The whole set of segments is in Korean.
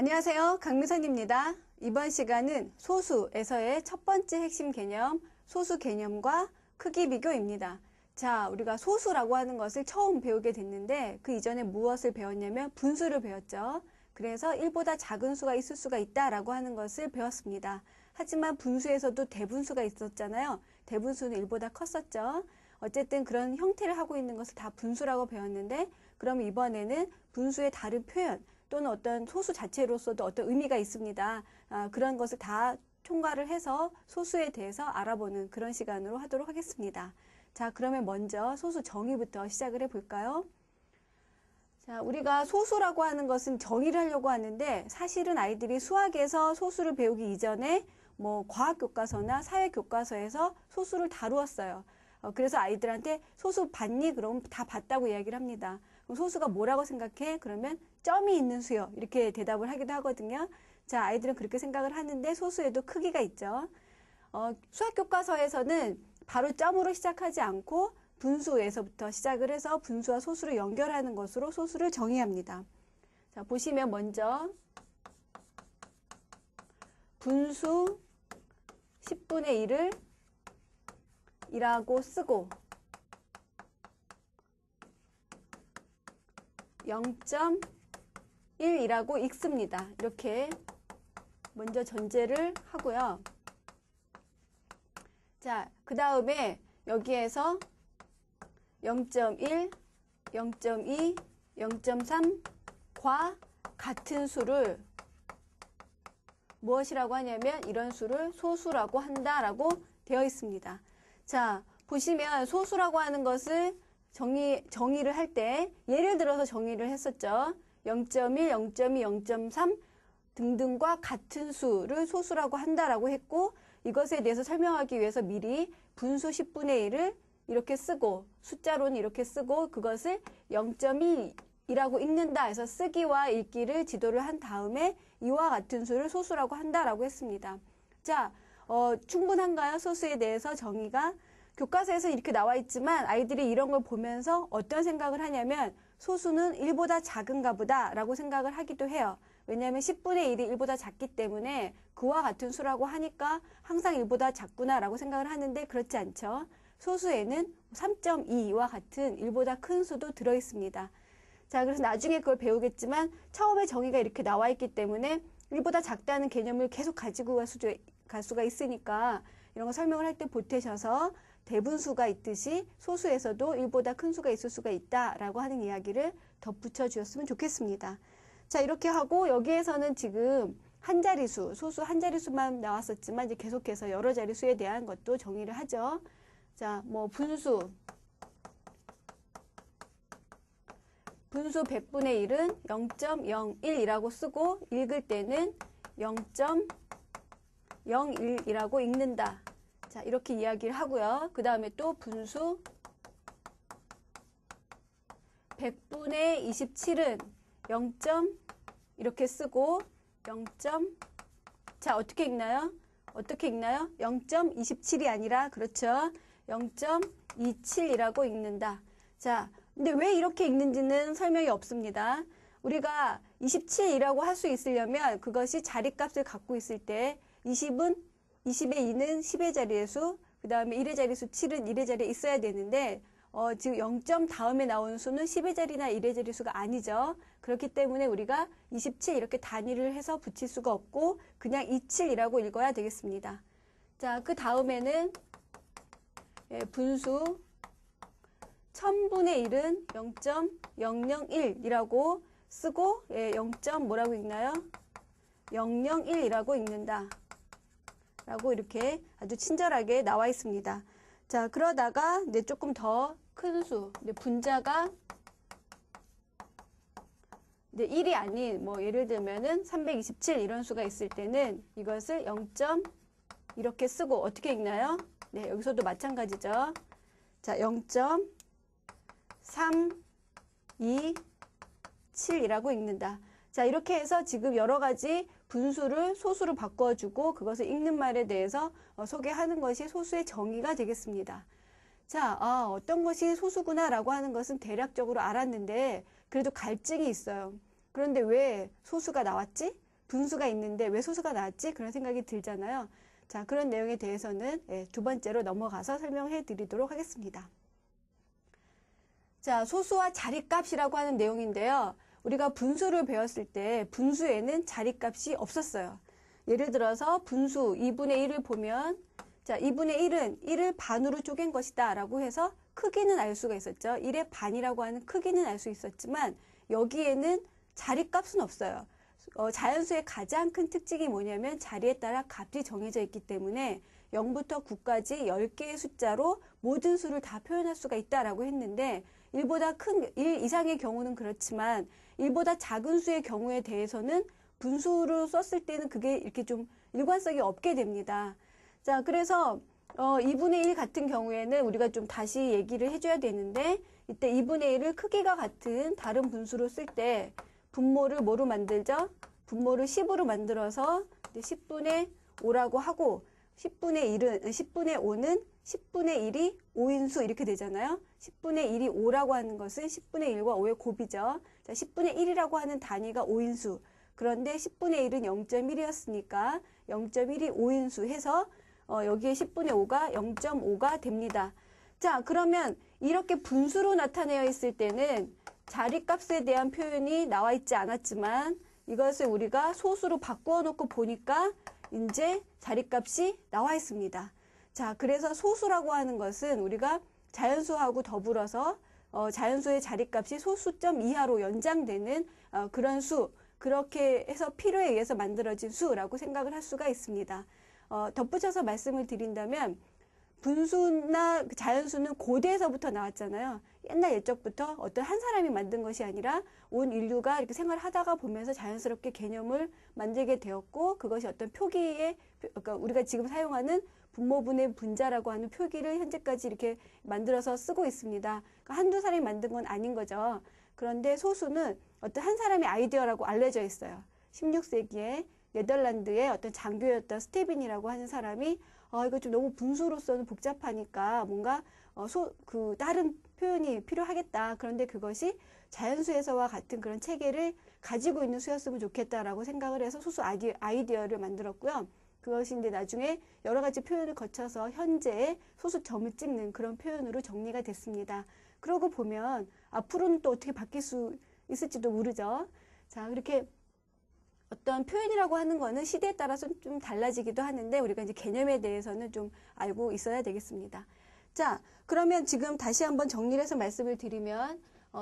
안녕하세요. 강미선입니다. 이번 시간은 소수에서의 첫 번째 핵심 개념, 소수 개념과 크기 비교입니다. 자, 우리가 소수라고 하는 것을 처음 배우게 됐는데 그 이전에 무엇을 배웠냐면 분수를 배웠죠. 그래서 1보다 작은 수가 있을 수가 있다라고 하는 것을 배웠습니다. 하지만 분수에서도 대분수가 있었잖아요. 대분수는 1보다 컸었죠. 어쨌든 그런 형태를 하고 있는 것을 다 분수라고 배웠는데 그럼 이번에는 분수의 다른 표현 또는 어떤 소수 자체로서도 어떤 의미가 있습니다. 그런 것을 다 총괄을 해서 소수에 대해서 알아보는 그런 시간으로 하도록 하겠습니다. 자, 그러면 먼저 소수 정의부터 시작을 해볼까요? 자, 우리가 소수라고 하는 것은 정의를 하려고 하는데 사실은 아이들이 수학에서 소수를 배우기 이전에 과학교과서나 사회교과서에서 소수를 다루었어요. 그래서 아이들한테 소수 봤니? 그럼 다 봤다고 이야기를 합니다. 그럼 소수가 뭐라고 생각해? 그러면 점이 있는 수요. 이렇게 대답을 하기도 하거든요. 자, 아이들은 그렇게 생각을 하는데 소수에도 크기가 있죠. 수학교과서에서는 바로 점으로 시작하지 않고 분수에서부터 시작을 해서 분수와 소수를 연결하는 것으로 소수를 정의합니다. 자, 보시면 먼저 분수 10분의 1을 이라고 쓰고 0.1이라고 읽습니다. 이렇게 먼저 전제를 하고요. 자, 그 다음에 여기에서 0.1, 0.2, 0.3과 같은 수를 무엇이라고 하냐면 이런 수를 소수라고 한다라고 되어 있습니다. 자, 보시면 소수라고 하는 것을 정의를 할 때 예를 들어서 정의를 했었죠. 0.1, 0.2, 0.3 등등과 같은 수를 소수라고 한다라고 했고 이것에 대해서 설명하기 위해서 미리 분수 10분의 1을 이렇게 쓰고 숫자로는 이렇게 쓰고 그것을 0.1이라고 읽는다 해서 쓰기와 읽기를 지도를 한 다음에 이와 같은 수를 소수라고 한다라고 했습니다. 자, 충분한가요? 소수에 대해서 정의가? 교과서에서 이렇게 나와 있지만 아이들이 이런 걸 보면서 어떤 생각을 하냐면 소수는 1보다 작은가 보다 라고 생각을 하기도 해요. 왜냐하면 10분의 1이 1보다 작기 때문에 그와 같은 수라고 하니까 항상 1보다 작구나 라고 생각을 하는데 그렇지 않죠. 소수에는 3.2와 같은 1보다 큰 수도 들어 있습니다. 자, 그래서 나중에 그걸 배우겠지만 처음에 정의가 이렇게 나와 있기 때문에 1보다 작다는 개념을 계속 가지고 갈 수가 있으니까 이런 거 설명을 할 때 보태셔서 대분수가 있듯이 소수에서도 1보다 큰 수가 있을 수가 있다라고 하는 이야기를 덧붙여 주셨으면 좋겠습니다. 자, 이렇게 하고 여기에서는 지금 한 자리수, 소수 한 자리수만 나왔었지만 이제 계속해서 여러 자리수에 대한 것도 정의를 하죠. 자, 분수 100분의 1은 0.01이라고 쓰고 읽을 때는 0.01이라고 읽는다. 자, 이렇게 이야기를 하고요. 그 다음에 또 분수 100분의 27은 0. 이렇게 쓰고 0. 자, 어떻게 읽나요? 0.27이 아니라 그렇죠. 0.27이라고 읽는다. 자, 근데 왜 이렇게 읽는지는 설명이 없습니다. 우리가 27이라고 할 수 있으려면 그것이 자리값을 갖고 있을 때 20의 2는 10의 자리의 수, 그 다음에 1의 자리수 7은 1의 자리에 있어야 되는데 지금 0점 다음에 나오는 수는 10의 자리나 1의 자리수가 아니죠. 그렇기 때문에 우리가 27 이렇게 단위를 해서 붙일 수가 없고 그냥 27이라고 읽어야 되겠습니다. 자, 그 다음에는 분수 1000분의 1은 0.001이라고 쓰고 0. 뭐라고 읽나요? 001이라고 읽는다. 라고 이렇게 아주 친절하게 나와 있습니다. 자, 그러다가 이제 조금 더 큰 수, 분자가 이제 1이 아닌 예를 들면은 327 이런 수가 있을 때는 이것을 0. 이렇게 쓰고 어떻게 읽나요? 네, 여기서도 마찬가지죠. 자, 0.327이라고 읽는다. 자, 이렇게 해서 지금 여러 가지 분수를 소수로 바꿔주고 그것을 읽는 말에 대해서 소개하는 것이 소수의 정의가 되겠습니다. 자, 어떤 것이 소수구나라고 하는 것은 대략적으로 알았는데 그래도 갈증이 있어요. 그런데 왜 소수가 나왔지? 분수가 있는데 왜 소수가 나왔지? 그런 생각이 들잖아요. 자, 그런 내용에 대해서는 두 번째로 넘어가서 설명해 드리도록 하겠습니다. 자, 소수와 자리값이라고 하는 내용인데요. 우리가 분수를 배웠을 때 분수에는 자리값이 없었어요. 예를 들어서 분수 2분의 1을 보면 자, 2분의 1은 1을 반으로 쪼갠 것이다 라고 해서 크기는 알 수가 있었죠. 1의 반이라고 하는 크기는 알 수 있었지만 여기에는 자리값은 없어요. 자연수의 가장 큰 특징이 뭐냐면 자리에 따라 값이 정해져 있기 때문에 0부터 9까지 10개의 숫자로 모든 수를 다 표현할 수가 있다라고 했는데 1보다 큰 1 이상의 경우는 그렇지만 1보다 작은 수의 경우에 대해서는 분수로 썼을 때는 그게 이렇게 좀 일관성이 없게 됩니다. 자, 그래서 2분의 1 같은 경우에는 우리가 좀 다시 얘기를 해줘야 되는데 이때 2분의 1을 크기가 같은 다른 분수로 쓸 때 분모를 뭐로 만들죠? 분모를 10으로 만들어서 10분의 5라고 하고 10분의 5는 10분의 1이 5인수 이렇게 되잖아요. 10분의 1이 5라고 하는 것은 10분의 1과 5의 곱이죠. 자, 10분의 1이라고 하는 단위가 5인수. 그런데 10분의 1은 0.1이었으니까 0.1이 5인수 해서 여기에 10분의 5가 0.5가 됩니다. 자, 그러면 이렇게 분수로 나타내어 있을 때는 자리값에 대한 표현이 나와 있지 않았지만 이것을 우리가 소수로 바꾸어 놓고 보니까 이제 자리값이 나와 있습니다. 자, 그래서 소수라고 하는 것은 우리가 자연수하고 더불어서 자연수의 자리값이 소수점 이하로 연장되는 그런 수, 그렇게 해서 필요에 의해서 만들어진 수라고 생각을 할 수가 있습니다. 덧붙여서 말씀을 드린다면 분수나 자연수는 고대에서부터 나왔잖아요. 옛날 옛적부터 어떤 한 사람이 만든 것이 아니라 온 인류가 이렇게 생활하다가 보면서 자연스럽게 개념을 만들게 되었고 그것이 어떤 표기에 그러니까 우리가 지금 사용하는 분모분의 분자라고 하는 표기를 현재까지 이렇게 만들어서 쓰고 있습니다. 그러니까 한두 사람이 만든 건 아닌 거죠. 그런데 소수는 어떤 한 사람의 아이디어라고 알려져 있어요. 16세기에 네덜란드의 어떤 장교였던 스테빈이라고 하는 사람이 이거 좀 너무 분수로서는 복잡하니까 뭔가 다른 표현이 필요하겠다. 그런데 그것이 자연수에서와 같은 그런 체계를 가지고 있는 수였으면 좋겠다라고 생각을 해서 소수 아이디어를 만들었고요. 그것이 이제 나중에 여러 가지 표현을 거쳐서 현재의 소수점을 찍는 그런 표현으로 정리가 됐습니다. 그러고 보면 앞으로는 또 어떻게 바뀔 수 있을지도 모르죠. 자, 그렇게 어떤 표현이라고 하는 거는 시대에 따라서 좀 달라지기도 하는데 우리가 이제 개념에 대해서는 좀 알고 있어야 되겠습니다. 자, 그러면 지금 다시 한번 정리를 해서 말씀을 드리면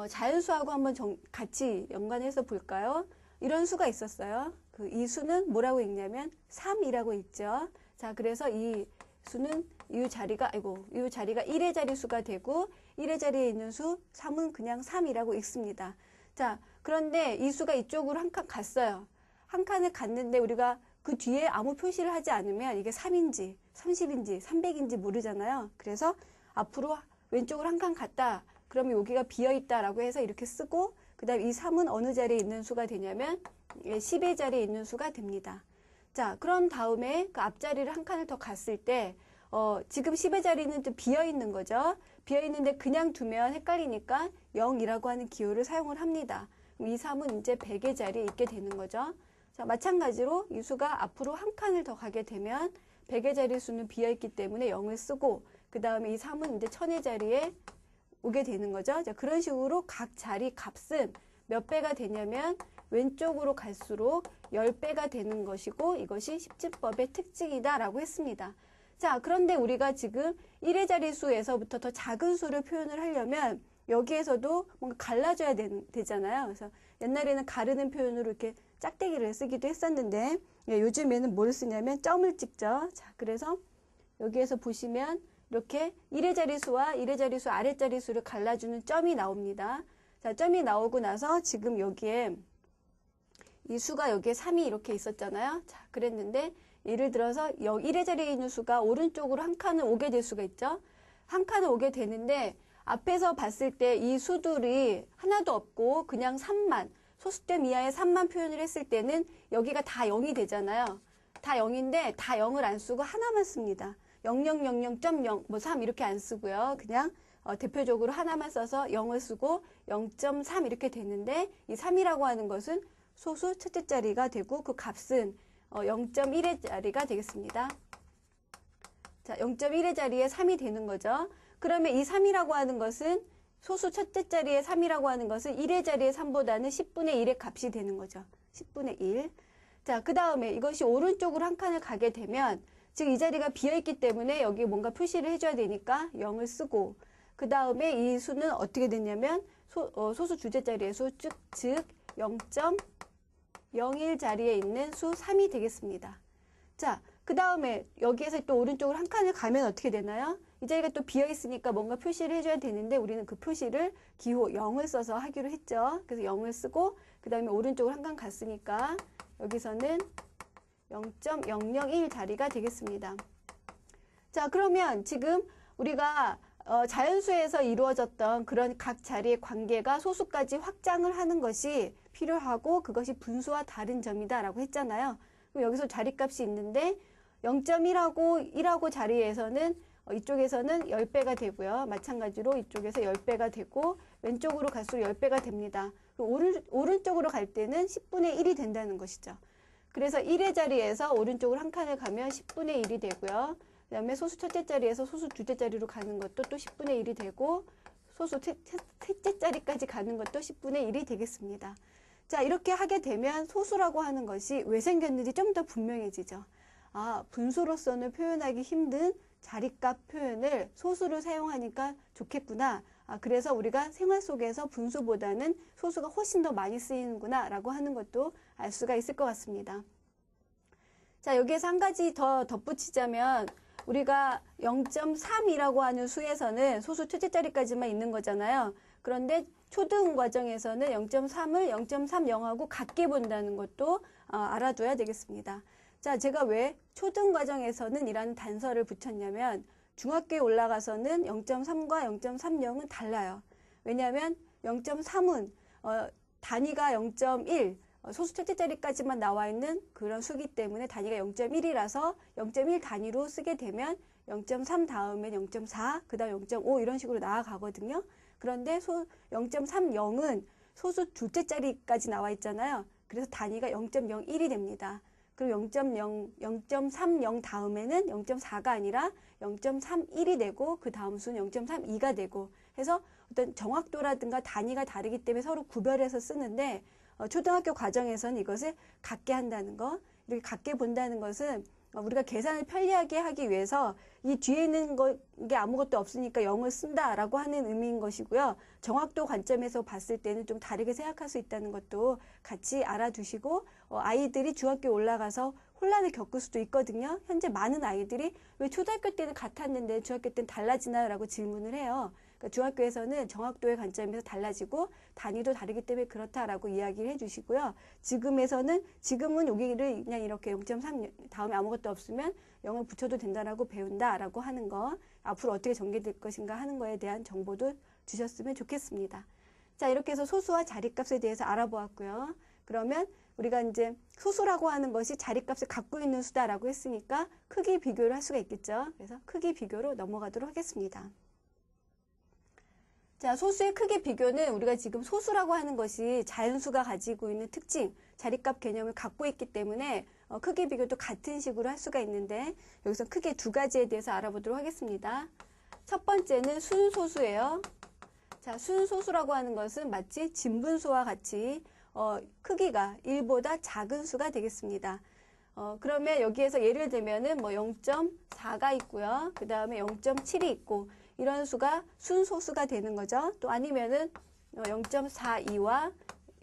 자연수하고 한번 같이 연관해서 볼까요? 이런 수가 있었어요. 이 수는 뭐라고 읽냐면 3이라고 읽죠. 자, 그래서 이 수는 이 자리가 1의 자리수가 되고 1의 자리에 있는 수 3은 그냥 3이라고 읽습니다. 자, 그런데 이 수가 이쪽으로 한 칸 갔어요. 한 칸을 갔는데 우리가 그 뒤에 아무 표시를 하지 않으면 이게 3인지 30인지 300인지 모르잖아요. 그래서 앞으로 왼쪽으로 한 칸 갔다. 그러면 여기가 비어있다라고 해서 이렇게 쓰고 그 다음 이 3은 어느 자리에 있는 수가 되냐면 10의 자리에 있는 수가 됩니다. 자, 그런 다음에 그 앞자리를 한 칸을 더 갔을 때 지금 10의 자리는 좀 비어있는 거죠. 비어있는데 그냥 두면 헷갈리니까 0이라고 하는 기호를 사용을 합니다. 그럼 이 3은 이제 100의 자리에 있게 되는 거죠. 자, 마찬가지로 이 수가 앞으로 한 칸을 더 가게 되면 100의 자리 수는 비어있기 때문에 0을 쓰고 그 다음에 이 3은 이제 1000의 자리에 오게 되는 거죠. 자, 그런 식으로 각 자리 값은 몇 배가 되냐면 왼쪽으로 갈수록 10배가 되는 것이고 이것이 십진법의 특징이다라고 했습니다. 자, 그런데 우리가 지금 1의 자리수에서부터 더 작은 수를 표현을 하려면 여기에서도 뭔가 갈라져야 되잖아요. 그래서 옛날에는 가르는 표현으로 이렇게 짝대기를 쓰기도 했었는데 요즘에는 뭘 쓰냐면 점을 찍죠. 자, 그래서 여기에서 보시면 이렇게 1의 자리수와 1의 자리수, 아래 자리수를 갈라주는 점이 나옵니다. 자, 점이 나오고 나서 지금 여기에 이 수가 여기에 3이 이렇게 있었잖아요. 자, 그랬는데 예를 들어서 1의 자리에 있는 수가 오른쪽으로 한 칸을 오게 될 수가 있죠. 한 칸을 오게 되는데 앞에서 봤을 때 이 수들이 하나도 없고 그냥 3만, 소수점 이하의 3만 표현을 했을 때는 여기가 다 0이 되잖아요. 다 0인데 다 0을 안 쓰고 하나만 씁니다. 0000.0, 뭐 3 이렇게 안 쓰고요. 그냥 대표적으로 하나만 써서 0을 쓰고 0.3 이렇게 되는데 이 3이라고 하는 것은 소수 첫째 자리가 되고 그 값은 0.1의 자리가 되겠습니다. 자, 0.1의 자리에 3이 되는 거죠. 그러면 이 3이라고 하는 것은 소수 첫째 자리에 3이라고 하는 것은 1의 자리에 3보다는 10분의 1의 값이 되는 거죠. 10분의 1. 자, 그 다음에 이것이 오른쪽으로 한 칸을 가게 되면 즉 이 자리가 비어있기 때문에 여기 뭔가 표시를 해줘야 되니까 0을 쓰고 그 다음에 이 수는 어떻게 됐냐면 소수 주제 자리의 수, 즉 0.01 자리에 있는 수 3이 되겠습니다. 자, 그 다음에 여기에서 또 오른쪽으로 한 칸을 가면 어떻게 되나요? 이 자리가 또 비어있으니까 뭔가 표시를 해줘야 되는데 우리는 그 표시를 기호 0을 써서 하기로 했죠. 그래서 0을 쓰고 그 다음에 오른쪽으로 한 칸 갔으니까 여기서는 0.001 자리가 되겠습니다. 자, 그러면 지금 우리가 자연수에서 이루어졌던 그런 각 자리의 관계가 소수까지 확장을 하는 것이 필요하고 그것이 분수와 다른 점이다 라고 했잖아요. 그럼 여기서 자리값이 있는데 0.1하고 1하고 자리에서는 이쪽에서는 10배가 되고요. 마찬가지로 이쪽에서 10배가 되고 왼쪽으로 갈수록 10배가 됩니다. 오른쪽으로 갈 때는 10분의 1이 된다는 것이죠. 그래서 1의 자리에서 오른쪽으로 한 칸을 가면 10분의 1이 되고요. 그 다음에 소수 첫째 자리에서 소수 둘째 자리로 가는 것도 또 10분의 1이 되고 소수 셋째 자리까지 가는 것도 10분의 1이 되겠습니다. 자, 이렇게 하게 되면 소수라고 하는 것이 왜 생겼는지 좀 더 분명해지죠. 아, 분수로서는 표현하기 힘든 자리값 표현을 소수를 사용하니까 좋겠구나. 아, 그래서 우리가 생활 속에서 분수보다는 소수가 훨씬 더 많이 쓰이는구나 라고 하는 것도 알 수가 있을 것 같습니다. 자, 여기에서 한 가지 더 덧붙이자면 우리가 0.3이라고 하는 수에서는 소수 첫째 자리까지만 있는 거잖아요. 그런데 초등 과정에서는 0.3을 0.30하고 같게 본다는 것도 알아둬야 되겠습니다. 자, 제가 왜 초등 과정에서는 이라는 단서를 붙였냐면 중학교에 올라가서는 0.3과 0.30은 달라요. 왜냐하면 0.3은 단위가 0.1, 소수 첫째 자리까지만 나와 있는 그런 수기 때문에 단위가 0.1이라서 0.1 단위로 쓰게 되면 0.3 다음에 0.4, 그 다음 0.5 이런 식으로 나아가거든요. 그런데 0.30은 소수 둘째 자리까지 나와 있잖아요. 그래서 단위가 0.01이 됩니다. 그리고 0.30 다음에는 0.4가 아니라 0.31이 되고 그 다음 수는 0.32가 되고 해서 어떤 정확도라든가 단위가 다르기 때문에 서로 구별해서 쓰는데 초등학교 과정에서는 이것을 같게 한다는 거, 이렇게 같게 본다는 것은 우리가 계산을 편리하게 하기 위해서 이 뒤에 있는 게 아무것도 없으니까 0을 쓴다라고 하는 의미인 것이고요. 정확도 관점에서 봤을 때는 좀 다르게 생각할 수 있다는 것도 같이 알아두시고 아이들이 중학교에 올라가서 혼란을 겪을 수도 있거든요. 현재 많은 아이들이 왜 초등학교 때는 같았는데 중학교 때는 달라지나요? 라고 질문을 해요. 그러니까 중학교에서는 정확도의 관점에서 달라지고 단위도 다르기 때문에 그렇다라고 이야기를 해주시고요. 지금은 여기를 그냥 이렇게 0.3 다음에 아무것도 없으면 0을 붙여도 된다라고 배운다라고 하는 거, 앞으로 어떻게 전개될 것인가 하는 거에 대한 정보도 주셨으면 좋겠습니다. 자, 이렇게 해서 소수와 자리값에 대해서 알아보았고요. 그러면 우리가 이제 소수라고 하는 것이 자리값을 갖고 있는 수다라고 했으니까 크기 비교를 할 수가 있겠죠. 그래서 크기 비교로 넘어가도록 하겠습니다. 자, 소수의 크기 비교는 우리가 지금 소수라고 하는 것이 자연수가 가지고 있는 특징, 자리값 개념을 갖고 있기 때문에 크기 비교도 같은 식으로 할 수가 있는데 여기서 크게 두 가지에 대해서 알아보도록 하겠습니다. 첫 번째는 순소수예요. 자, 순소수라고 하는 것은 마치 진분수와 같이 크기가 1보다 작은 수가 되겠습니다. 그러면 여기에서 예를 들면은 뭐 0.4가 있고요. 그 다음에 0.7이 있고 이런 수가 순소수가 되는 거죠. 또 아니면은 0.42와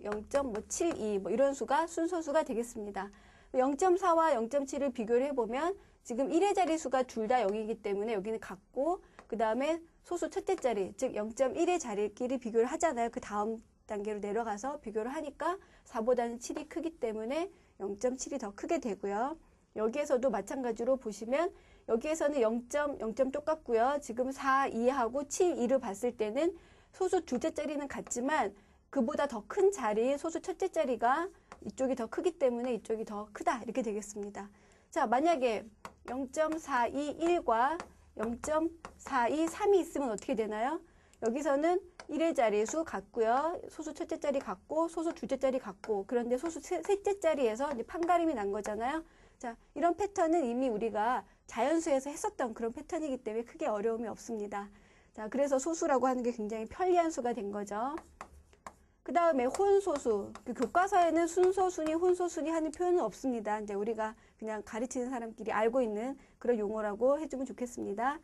0.72 뭐 이런 수가 순소수가 되겠습니다. 0.4와 0.7을 비교를 해보면 지금 1의 자리 수가 둘 다 0이기 때문에 여기는 같고 그 다음에 소수 첫째 자리 즉 0.1의 자리끼리 비교를 하잖아요. 그 다음 단계로 내려가서 비교를 하니까 4보다는 7이 크기 때문에 0.7이 더 크게 되고요. 여기에서도 마찬가지로 보시면 여기에서는 0점 똑같고요. 지금 4, 2하고 7, 2를 봤을 때는 소수 둘째 자리는 같지만 그보다 더 큰 자리, 소수 첫째 자리가 이쪽이 더 크기 때문에 이쪽이 더 크다 이렇게 되겠습니다. 자, 만약에 0.421과 0.423이 있으면 어떻게 되나요? 여기서는 1의 자리수 같고요. 소수 첫째 자리 같고 소수 둘째 자리 같고 그런데 소수 셋째 자리에서 이제 판가름이 난 거잖아요. 자, 이런 패턴은 이미 우리가 자연수에서 했었던 그런 패턴이기 때문에 크게 어려움이 없습니다. 자, 그래서 소수라고 하는 게 굉장히 편리한 수가 된 거죠. 그 다음에 혼소수. 그 교과서에는 순소순위, 혼소순위 하는 표현은 없습니다. 이제 우리가 그냥 가르치는 사람끼리 알고 있는 그런 용어라고 해주면 좋겠습니다.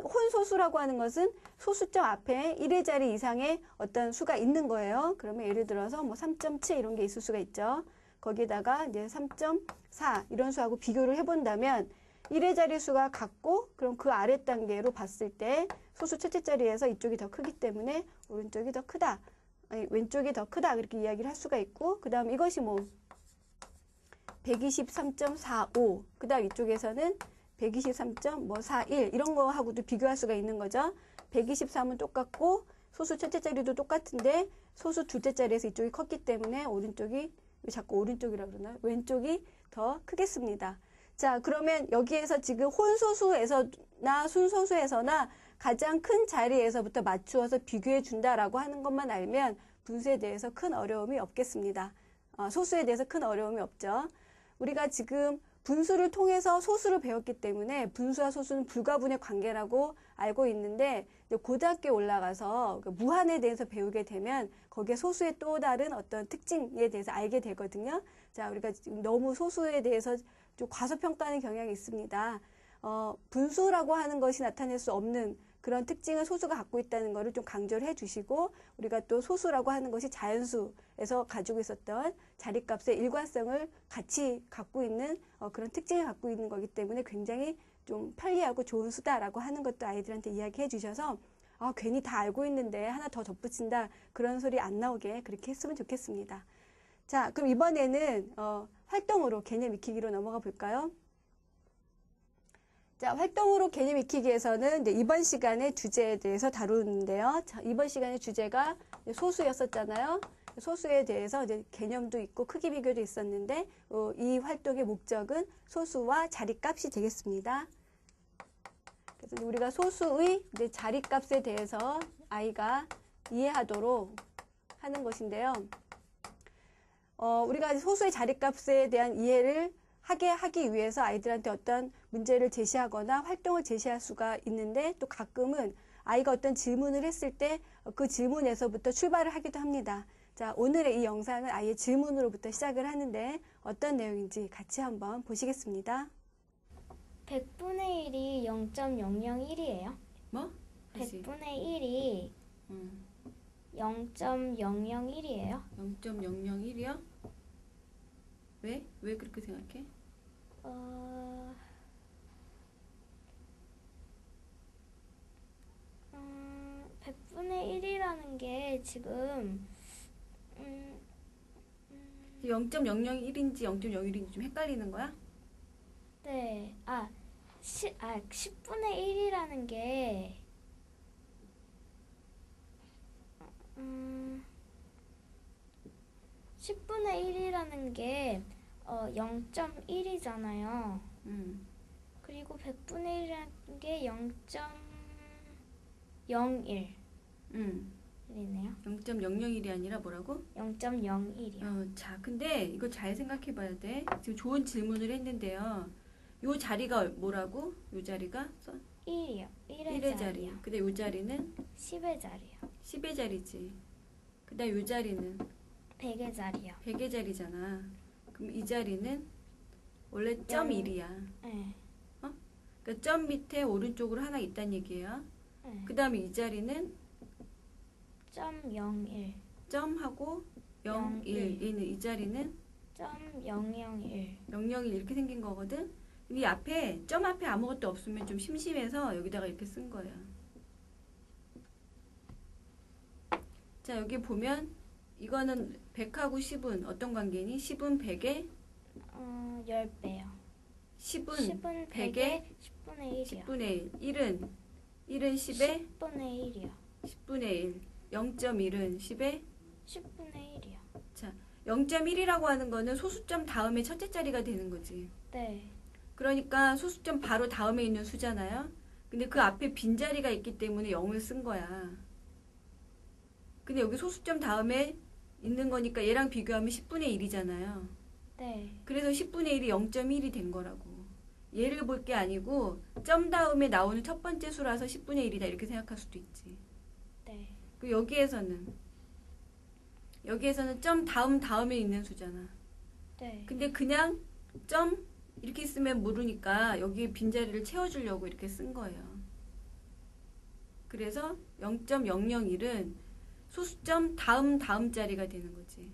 혼소수라고 하는 것은 소수점 앞에 1의 자리 이상의 어떤 수가 있는 거예요. 그러면 예를 들어서 뭐 3.7 이런 게 있을 수가 있죠. 거기에다가 이제 3.4 이런 수하고 비교를 해본다면 1의 자리 수가 같고 그럼 그 아래 단계로 봤을 때 소수 첫째 자리에서 이쪽이 더 크기 때문에 오른쪽이 더 크다. 아니, 왼쪽이 더 크다. 그렇게 이야기를 할 수가 있고 그 다음 이것이 뭐 123.45 그 다음 이쪽에서는 123.41 이런 거하고도 비교할 수가 있는 거죠. 123은 똑같고 소수 첫째 자리도 똑같은데 소수 둘째 자리에서 이쪽이 컸기 때문에 오른쪽이 왜 자꾸 오른쪽이라고 그러나요? 왼쪽이 더 크겠습니다. 자, 그러면 여기에서 지금 혼소수에서나 순소수에서나 가장 큰 자리에서부터 맞추어서 비교해 준다라고 하는 것만 알면 분수에 대해서 큰 어려움이 없겠습니다. 소수에 대해서 큰 어려움이 없죠. 우리가 지금 분수를 통해서 소수를 배웠기 때문에 분수와 소수는 불가분의 관계라고 알고 있는데 고등학교에 올라가서 무한에 대해서 배우게 되면 거기에 소수의 또 다른 어떤 특징에 대해서 알게 되거든요. 자, 우리가 지금 너무 소수에 대해서 좀 과소평가하는 경향이 있습니다. 분수라고 하는 것이 나타낼 수 없는 그런 특징을 소수가 갖고 있다는 것을 좀 강조를 해주시고 우리가 또 소수라고 하는 것이 자연수에서 가지고 있었던 자리값의 일관성을 같이 갖고 있는 그런 특징을 갖고 있는 거기 때문에 굉장히 좀 편리하고 좋은 수다라고 하는 것도 아이들한테 이야기해 주셔서 괜히 다 알고 있는데 하나 더 덧붙인다 그런 소리 안 나오게 그렇게 했으면 좋겠습니다. 자, 그럼 이번에는 활동으로 개념 익히기로 넘어가 볼까요? 자, 활동으로 개념 익히기에서는 이제 이번 시간의 주제에 대해서 다루는데요. 자, 이번 시간의 주제가 소수였었잖아요. 소수에 대해서 이제 개념도 있고 크기 비교도 있었는데 이 활동의 목적은 소수와 자리값이 되겠습니다. 그래서 우리가 소수의 이제 자리값에 대해서 아이가 이해하도록 하는 것인데요. 우리가 소수의 자리값에 대한 이해를 하기 위해서 아이들한테 어떤 문제를 제시하거나 활동을 제시할 수가 있는데 또 가끔은 아이가 어떤 질문을 했을 때 그 질문에서부터 출발을 하기도 합니다. 자, 오늘의 이 영상은 아이의 질문으로부터 시작을 하는데 어떤 내용인지 같이 한번 보시겠습니다. 100분의 1이 0.001이에요. 뭐? 다시. 100분의 1이 0.001이에요. 0.001이요? 왜? 왜 그렇게 생각해? 100분의 1이라는 게 지금 0.001인지 0.01인지 좀 헷갈리는 거야? 네, 10분의 1이라는 게 10분의 1이라는 게 0.1이잖아요. 그리고 100분의 1이라는 게 0.01. 이네요. 0.001이 아니라 뭐라고? 0.01이요. 자, 근데 이거 잘 생각해 봐야 돼. 지금 좋은 질문을 했는데요. 요 자리가 뭐라고? 요 자리가? 1이요. 1의 자리. 근데 요 자리는? 10의 자리요. 10의 자리지. 그 다음 요 자리는? 100의 자리요. 100의 자리잖아. 그럼 이 자리는 원래 0.1이야. 네. 그러니까 점 밑에 오른쪽으로 하나 있다는 얘기예요. 네. 그 다음에 이 자리는 0.01. 점하고 01. 얘는 이 자리는 0.001. 001 이렇게 생긴 거거든. 이 앞에 점 앞에 아무것도 없으면 좀 심심해서 여기다가 이렇게 쓴 거야. 자, 여기 보면 이거는 100하고 10은 어떤 관계니? 10은 100에 10배요. 10은 10은 100에 10분의 1이요. 10분의 1. 1은 10에 10분의 1이요. 10분의 1. 0.1은 10에 10분의 1이요. 자, 0.1이라고 하는 거는 소수점 다음에 첫째 자리가 되는 거지. 네. 그러니까 소수점 바로 다음에 있는 수잖아요. 근데 그 앞에 빈자리가 있기 때문에 0을 쓴 거야. 근데 여기 소수점 다음에 있는 거니까 얘랑 비교하면 10분의 1이잖아요. 네. 그래서 10분의 1이 0.1이 된 거라고. 얘를 볼 게 아니고 점 다음에 나오는 첫 번째 수라서 10분의 1이다 이렇게 생각할 수도 있지. 네. 그 여기에서는 점 다음에 있는 수잖아. 네. 근데 그냥 점 이렇게 쓰면 모르니까 여기 빈자리를 채워주려고 이렇게 쓴 거예요. 그래서 0.001은 소수점 다음 자리가 되는 거지.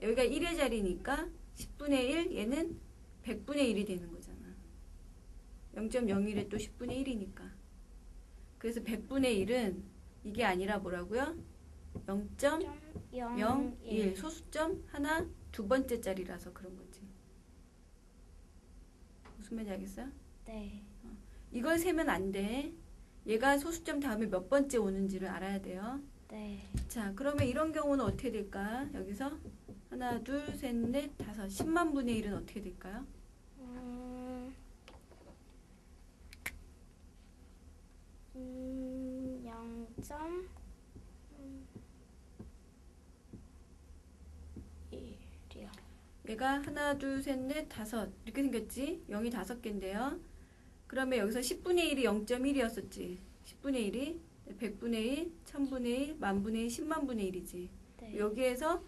여기가 1의 자리니까 10분의 1 얘는 100분의 1이 되는 거잖아. 0.01에 또 10분의 1이니까. 그래서 100분의 1은 이게 아니라 뭐라고요? 0.01 소수점 하나 두 번째 자리라서 그런 거지. 무슨 말인지 알겠어요? 네. 이걸 세면 안 돼. 얘가 소수점 다음에 몇 번째 오는지를 알아야 돼요. 네. 자, 그러면 이런 경우는 어떻게 될까? 여기서 하나, 둘, 셋, 넷, 다섯, 10만 분의 1은 어떻게 될까요? 0.1이요. 얘가 하나, 둘, 셋, 넷, 다섯 이렇게 생겼지? 0이 5개인데요. 그러면 여기서 10분의 1이 0.1이었었지. 10분의 1이 100분의 1, 1000분의 1, 만분의 1, 10만분의 1이지. 네. 여기에서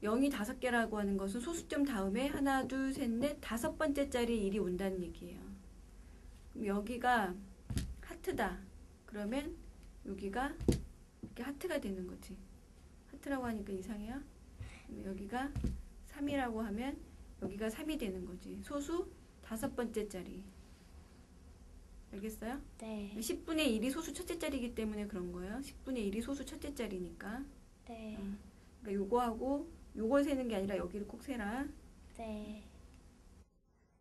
0이 5개라고 하는 것은 소수점 다음에 하나, 둘, 셋, 넷, 다섯 번째 짜리 1이 온다는 얘기예요. 그럼 여기가 하트다. 그러면 여기가 이렇게 하트가 되는 거지. 하트라고 하니까 이상해요. 그럼 여기가 3이라고 하면 여기가 3이 되는 거지. 소수 다섯 번째 짜리. 알겠어요? 네. 10분의 1이 소수 첫째 짜리이기 때문에 그런 거예요. 10분의 1이 소수 첫째 짜리니까. 네. 그러니까 요거하고 요걸 세는 게 아니라 여기를 꼭 세라. 네.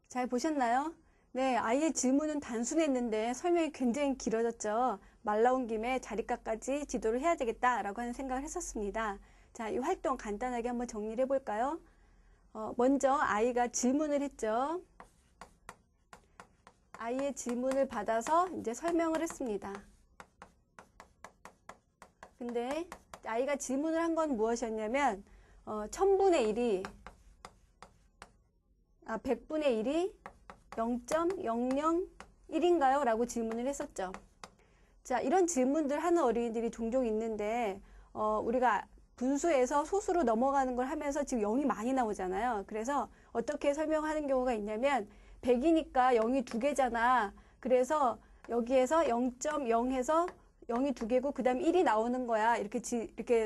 잘 보셨나요? 네, 아이의 질문은 단순했는데 설명이 굉장히 길어졌죠. 말 나온 김에 자리값까지 지도를 해야 되겠다라고 하는 생각을 했었습니다. 자, 이 활동 간단하게 한번 정리를 해볼까요? 먼저 아이가 질문을 했죠. 아이의 질문을 받아서 이제 설명을 했습니다. 근데 아이가 질문을 한 건 무엇이었냐면 100분의 1이 0.001인가요? 라고 질문을 했었죠. 자, 이런 질문들 하는 어린이들이 종종 있는데 우리가 분수에서 소수로 넘어가는 걸 하면서 지금 0이 많이 나오잖아요. 그래서 어떻게 설명하는 경우가 있냐면 100이니까 0이 2개잖아. 그래서 여기에서 0.0해서 0이 2개고 그 다음 1이 나오는 거야. 이렇게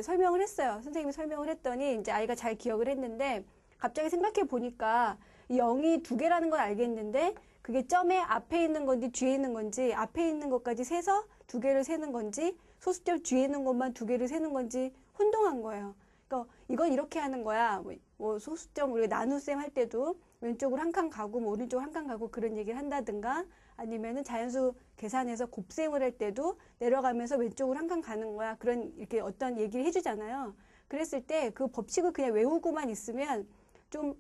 설명을 했어요. 선생님이 설명을 했더니 이제 아이가 잘 기억을 했는데 갑자기 생각해 보니까 0이 2개라는 건 알겠는데 그게 점의 앞에 있는 건지 뒤에 있는 건지 앞에 있는 것까지 세서 2개를 세는 건지 소수점 뒤에 있는 것만 2개를 세는 건지 혼동한 거예요. 그러니까 이건 이렇게 하는 거야. 뭐 소수점 우리가 나눗셈 할 때도 왼쪽으로 한 칸 가고 뭐 오른쪽으로 한 칸 가고 그런 얘기를 한다든가 아니면은 자연수 계산해서 곱셈을 할 때도 내려가면서 왼쪽으로 한 칸 가는 거야. 그런 이렇게 어떤 얘기를 해주잖아요. 그랬을 때 그 법칙을 그냥 외우고만 있으면 좀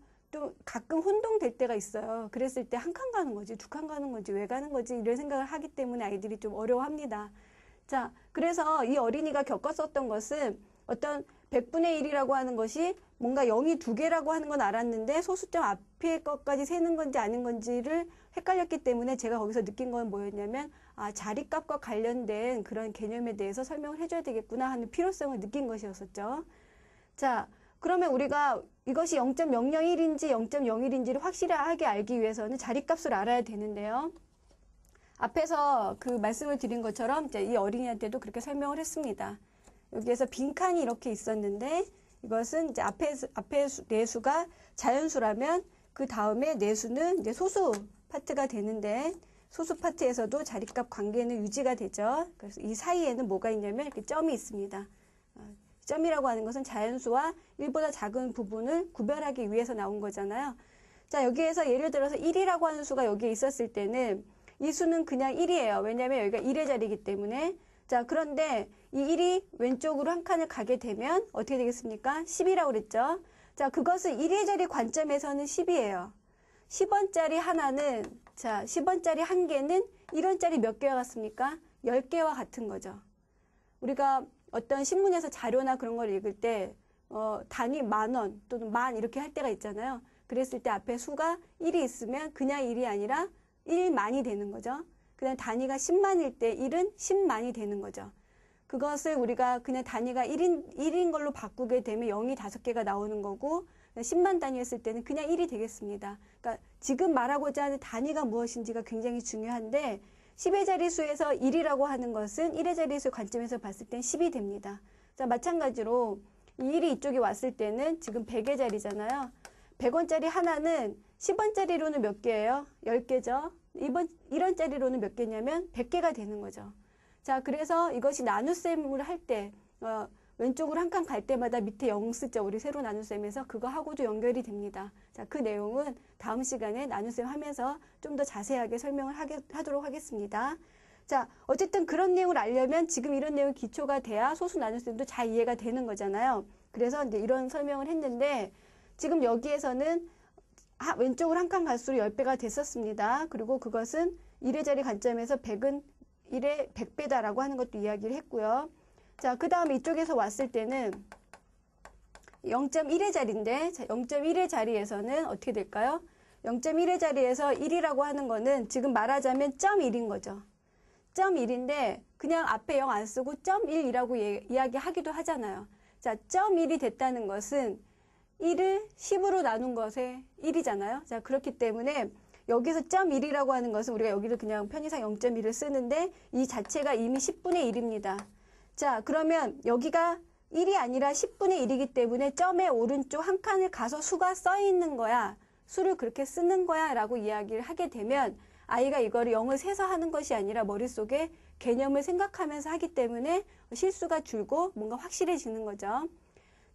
가끔 혼동될 때가 있어요. 그랬을 때 한 칸 가는 거지, 두 칸 가는 거지, 왜 가는 거지 이런 생각을 하기 때문에 아이들이 좀 어려워합니다. 자, 그래서 이 어린이가 겪었었던 것은 어떤 100분의 1이라고 하는 것이 뭔가 0이 2개라고 하는 건 알았는데 소수점 앞에 것까지 세는 건지 아닌 건지를 헷갈렸기 때문에 제가 거기서 느낀 건 뭐였냐면 자리값과 관련된 그런 개념에 대해서 설명을 해줘야 되겠구나 하는 필요성을 느낀 것이었었죠. 자, 그러면 우리가 이것이 0.001인지 0.01인지를 확실하게 알기 위해서는 자리값을 알아야 되는데요. 앞에서 그 말씀을 드린 것처럼 이제 이 어린이한테도 그렇게 설명을 했습니다. 여기에서 빈칸이 이렇게 있었는데 이것은 이제 앞에 내수가 자연수라면 그 다음에 내수는 이제 소수 파트가 되는데 소수 파트에서도 자리값 관계는 유지가 되죠. 그래서 이 사이에는 뭐가 있냐면 이렇게 점이 있습니다. 점이라고 하는 것은 자연수와 1보다 작은 부분을 구별하기 위해서 나온 거잖아요. 자, 여기에서 예를 들어서 1이라고 하는 수가 여기에 있었을 때는 이 수는 그냥 1이에요. 왜냐하면 여기가 1의 자리이기 때문에. 자, 그런데 이 1이 왼쪽으로 한 칸을 가게 되면 어떻게 되겠습니까? 10이라고 그랬죠. 자, 그것은 1의 자리 관점에서는 10이에요. 10원짜리 하나는, 자, 10원짜리 한 개는 1원짜리 몇 개와 같습니까? 10개와 같은 거죠. 우리가 어떤 신문에서 자료나 그런 걸 읽을 때 단위 10,000원 또는 10,000 이렇게 할 때가 있잖아요. 그랬을 때 앞에 수가 1이 있으면 그냥 1이 아니라 1만이 되는 거죠. 그다음 단위가 10만일 때 1은 10만이 되는 거죠. 그것을 우리가 그냥 단위가 1인 걸로 바꾸게 되면 0이 5개가 나오는 거고 10만 단위 했을 때는 그냥 1이 되겠습니다. 그러니까 지금 말하고자 하는 단위가 무엇인지가 굉장히 중요한데 10의 자리수에서 1이라고 하는 것은 1의 자리수 관점에서 봤을 땐 10이 됩니다. 자, 마찬가지로 이 1이 이쪽에 왔을 때는 지금 100의 자리잖아요. 100원짜리 하나는 10원짜리로는 몇 개예요? 10개죠. 1원짜리로는 몇 개냐면 100개가 되는 거죠. 자, 그래서 이것이 나눗셈을 할 때 왼쪽으로 한 칸 갈 때마다 밑에 0 쓰죠. 우리 세로 나눗셈에서 그거 하고도 연결이 됩니다. 자, 그 내용은 다음 시간에 나눗셈 하면서 좀 더 자세하게 설명을 하도록 하겠습니다. 자, 어쨌든 그런 내용을 알려면 지금 이런 내용 기초가 돼야 소수 나눗셈도 잘 이해가 되는 거잖아요. 그래서 이제 이런 설명을 했는데 지금 여기에서는 왼쪽으로 한 칸 갈수록 10배가 됐었습니다. 그리고 그것은 1의 자리 관점에서 100은 1의 100배다라고 하는 것도 이야기를 했고요. 자, 그 다음 이쪽에서 왔을 때는 0.1의 자리인데 0.1의 자리에서는 어떻게 될까요? 0.1의 자리에서 1이라고 하는 거는 지금 말하자면 0.1인 거죠. 0.1인데 그냥 앞에 0 안 쓰고 0.1이라고 이야기하기도 하잖아요. 자, 0.1이 됐다는 것은 1을 10으로 나눈 것의 1이잖아요. 자, 그렇기 때문에 여기서 0.1이라고 하는 것은 우리가 여기를 그냥 편의상 0.1을 쓰는데 이 자체가 이미 10분의 1입니다. 자, 그러면 여기가 1이 아니라 10분의 1이기 때문에 점의 오른쪽 한 칸을 가서 수가 써 있는 거야. 수를 그렇게 쓰는 거야 라고 이야기를 하게 되면 아이가 이거를 0을 세서 하는 것이 아니라 머릿속에 개념을 생각하면서 하기 때문에 실수가 줄고 뭔가 확실해지는 거죠.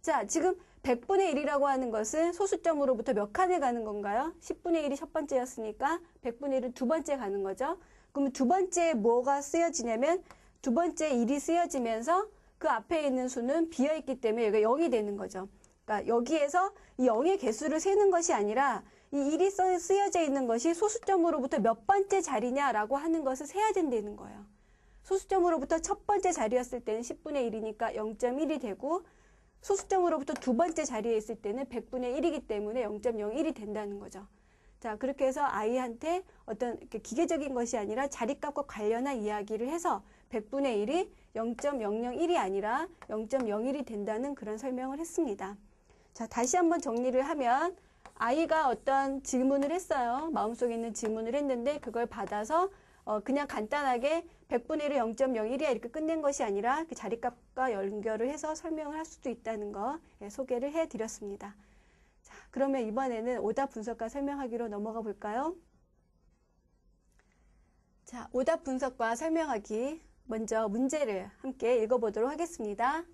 자, 지금 100분의 1이라고 하는 것은 소수점으로부터 몇 칸을 가는 건가요? 10분의 1이 첫 번째였으니까 100분의 1은 두 번째 가는 거죠. 그럼 두 번째에 뭐가 쓰여지냐면 두 번째 1이 쓰여지면서 그 앞에 있는 수는 비어있기 때문에 여기가 0이 되는 거죠. 그러니까 여기에서 이 0의 개수를 세는 것이 아니라 이 1이 쓰여져 있는 것이 소수점으로부터 몇 번째 자리냐라고 하는 것을 세야 된다는 거예요. 소수점으로부터 첫 번째 자리였을 때는 10분의 1이니까 0.1이 되고 소수점으로부터 두 번째 자리에 있을 때는 100분의 1이기 때문에 0.01이 된다는 거죠. 자, 그렇게 해서 아이한테 어떤 이렇게 기계적인 것이 아니라 자리값과 관련한 이야기를 해서 100분의 1이 0.001이 아니라 0.01이 된다는 그런 설명을 했습니다. 자, 다시 한번 정리를 하면 아이가 어떤 질문을 했어요. 마음속에 있는 질문을 했는데 그걸 받아서 그냥 간단하게 100분의 1이 0.01이야 이렇게 끝낸 것이 아니라 그 자리값과 연결을 해서 설명을 할 수도 있다는 거 소개를 해드렸습니다. 자, 그러면 이번에는 오답 분석과 설명하기로 넘어가 볼까요? 자, 오답 분석과 설명하기 먼저 문제를 함께 읽어보도록 하겠습니다.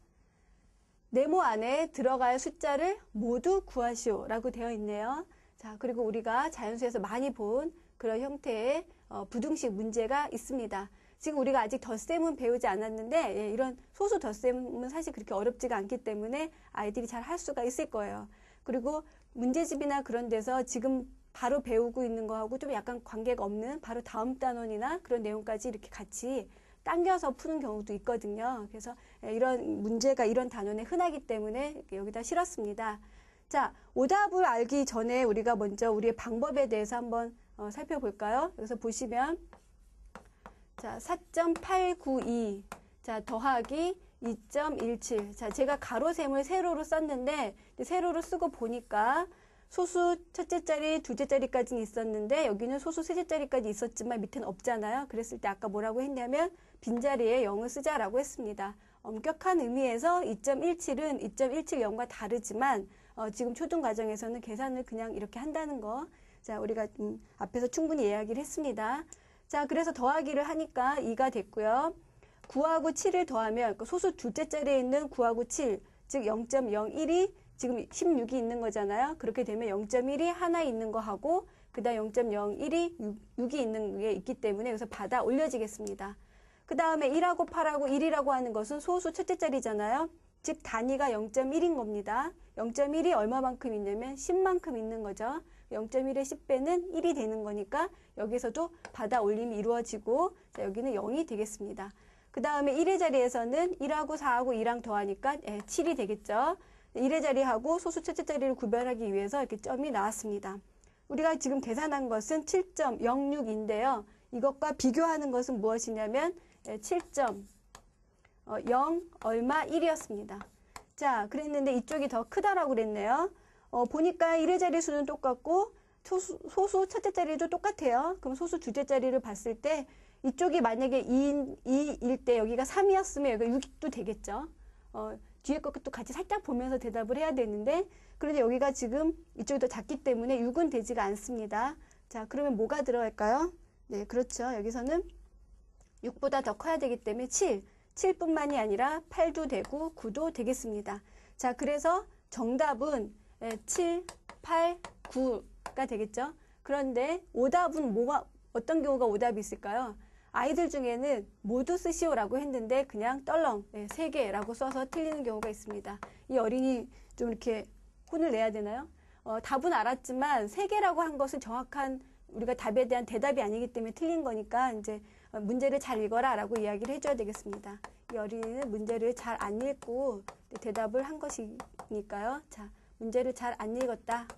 네모 안에 들어갈 숫자를 모두 구하시오 라고 되어 있네요. 자, 그리고 우리가 자연수에서 많이 본 그런 형태의 부등식 문제가 있습니다. 지금 우리가 아직 덧셈은 배우지 않았는데 이런 소수 덧셈은 사실 그렇게 어렵지가 않기 때문에 아이들이 잘 할 수가 있을 거예요. 그리고 문제집이나 그런 데서 지금 바로 배우고 있는 거하고 좀 약간 관계가 없는 바로 다음 단원이나 그런 내용까지 이렇게 같이 당겨서 푸는 경우도 있거든요. 그래서 이런 문제가 이런 단원에 흔하기 때문에 여기다 실었습니다. 자, 오답을 알기 전에 우리가 먼저 우리의 방법에 대해서 한번 살펴볼까요? 여기서 보시면 자, 4.892 자, 더하기 2.17 자, 제가 가로셈을 세로로 썼는데 세로로 쓰고 보니까 소수 첫째 자리, 둘째 자리까지는 있었는데 여기는 소수 셋째 자리까지 있었지만 밑에는 없잖아요. 그랬을 때 아까 뭐라고 했냐면 빈자리에 0을 쓰자라고 했습니다. 엄격한 의미에서 2.17은 2.170과 다르지만 지금 초등 과정에서는 계산을 그냥 이렇게 한다는 거. 자, 우리가 앞에서 충분히 이야기를 했습니다. 자, 그래서 더하기를 하니까 2가 됐고요. 9하고 7을 더하면 소수 둘째 자리에 있는 9하고 7, 즉 0.01이 지금 16이 있는 거잖아요. 그렇게 되면 0.1이 하나 있는 거하고 그 다음 0.01이 6이 있는 게 있기 때문에 여기서 받아 올려지겠습니다. 그 다음에 1하고 8하고 1이라고 하는 것은 소수 첫째 자리잖아요. 즉 단위가 0.1인 겁니다. 0.1이 얼마만큼 있냐면 10만큼 있는 거죠. 0.1의 10배는 1이 되는 거니까 여기서도 받아 올림이 이루어지고 자, 여기는 0이 되겠습니다. 그 다음에 1의 자리에서는 1하고 4하고 2랑 더하니까 7이 되겠죠. 1의 자리하고 소수 첫째 자리를 구별하기 위해서 이렇게 점이 나왔습니다. 우리가 지금 계산한 것은 7.06인데요. 이것과 비교하는 것은 무엇이냐면 7.0 얼마 1이었습니다. 자, 그랬는데 이쪽이 더 크다라고 그랬네요. 보니까 1의 자리 수는 똑같고 소수 첫째 자리도 똑같아요. 그럼 소수 둘째 자리를 봤을 때 이쪽이 만약에 2일 때 여기가 3이었으면 여기가 6도 되겠죠. 뒤에 것도 같이 살짝 보면서 대답을 해야 되는데 그런데 여기가 지금 이쪽이 더 작기 때문에 6은 되지가 않습니다. 자, 그러면 뭐가 들어갈까요? 네, 그렇죠. 여기서는 6보다 더 커야 되기 때문에 7뿐만이 아니라 8도 되고 9도 되겠습니다. 자, 그래서 정답은 7, 8, 9가 되겠죠. 그런데 오답은 어떤 경우가 오답이 있을까요? 아이들 중에는 모두 쓰시오라고 했는데 그냥 떨렁 3개라고 써서 틀리는 경우가 있습니다. 이 어린이 좀 이렇게 혼을 내야 되나요? 답은 알았지만 3개라고 한 것은 정확한 우리가 답에 대한 대답이 아니기 때문에 틀린 거니까 이제 문제를 잘 읽어라 라고 이야기를 해줘야 되겠습니다. 이 어린이는 문제를 잘 안 읽고 대답을 한 것이니까요. 자, 문제를 잘 안 읽었다.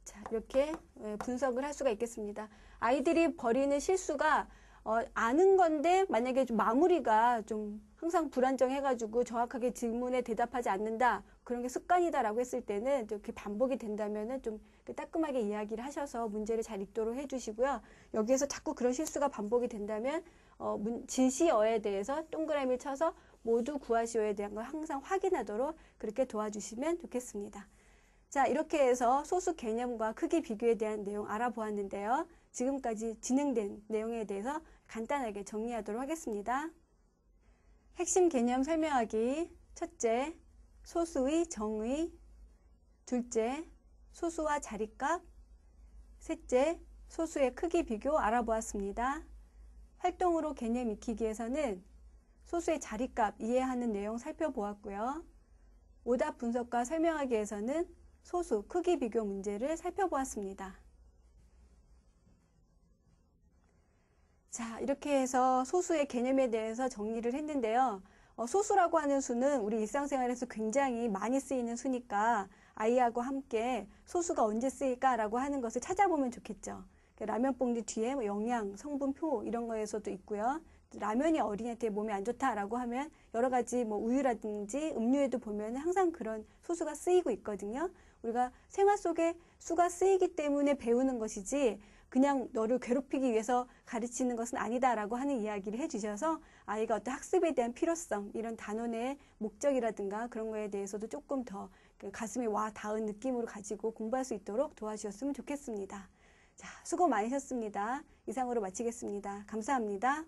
자, 이렇게 분석을 할 수가 있겠습니다. 아이들이 벌이는 실수가 아는 건데 만약에 좀 마무리가 좀 항상 불안정해가지고 정확하게 질문에 대답하지 않는다. 그런 게 습관이다라고 했을 때는 이렇게 반복이 된다면은 좀 따끔하게 이야기를 하셔서 문제를 잘 읽도록 해주시고요. 여기에서 자꾸 그런 실수가 반복이 된다면 진시어에 대해서 동그라미를 쳐서 모두 구하시오에 대한 걸 항상 확인하도록 그렇게 도와주시면 좋겠습니다. 자, 이렇게 해서 소수 개념과 크기 비교에 대한 내용 알아보았는데요. 지금까지 진행된 내용에 대해서 간단하게 정리하도록 하겠습니다. 핵심 개념 설명하기. 첫째, 소수의 정의. 둘째, 소수와 자리값. 셋째, 소수의 크기 비교 알아보았습니다. 활동으로 개념 익히기에서는 소수의 자리값 이해하는 내용 살펴보았고요. 오답 분석과 설명하기에서는 소수 크기 비교 문제를 살펴보았습니다. 자, 이렇게 해서 소수의 개념에 대해서 정리를 했는데요. 소수라고 하는 수는 우리 일상생활에서 굉장히 많이 쓰이는 수니까 아이하고 함께 소수가 언제 쓰일까라고 하는 것을 찾아보면 좋겠죠. 라면 봉지 뒤에 영양, 성분표 이런 거에서도 있고요. 라면이 어린이한테 몸에 안 좋다라고 하면 여러 가지 우유라든지 음료에도 보면 항상 그런 소수가 쓰이고 있거든요. 우리가 생활 속에 수가 쓰이기 때문에 배우는 것이지 그냥 너를 괴롭히기 위해서 가르치는 것은 아니다라고 하는 이야기를 해주셔서 아이가 어떤 학습에 대한 필요성, 이런 단원의 목적이라든가 그런 거에 대해서도 조금 더 가슴에 와 닿은 느낌으로 가지고 공부할 수 있도록 도와주셨으면 좋겠습니다. 자, 수고 많으셨습니다. 이상으로 마치겠습니다. 감사합니다.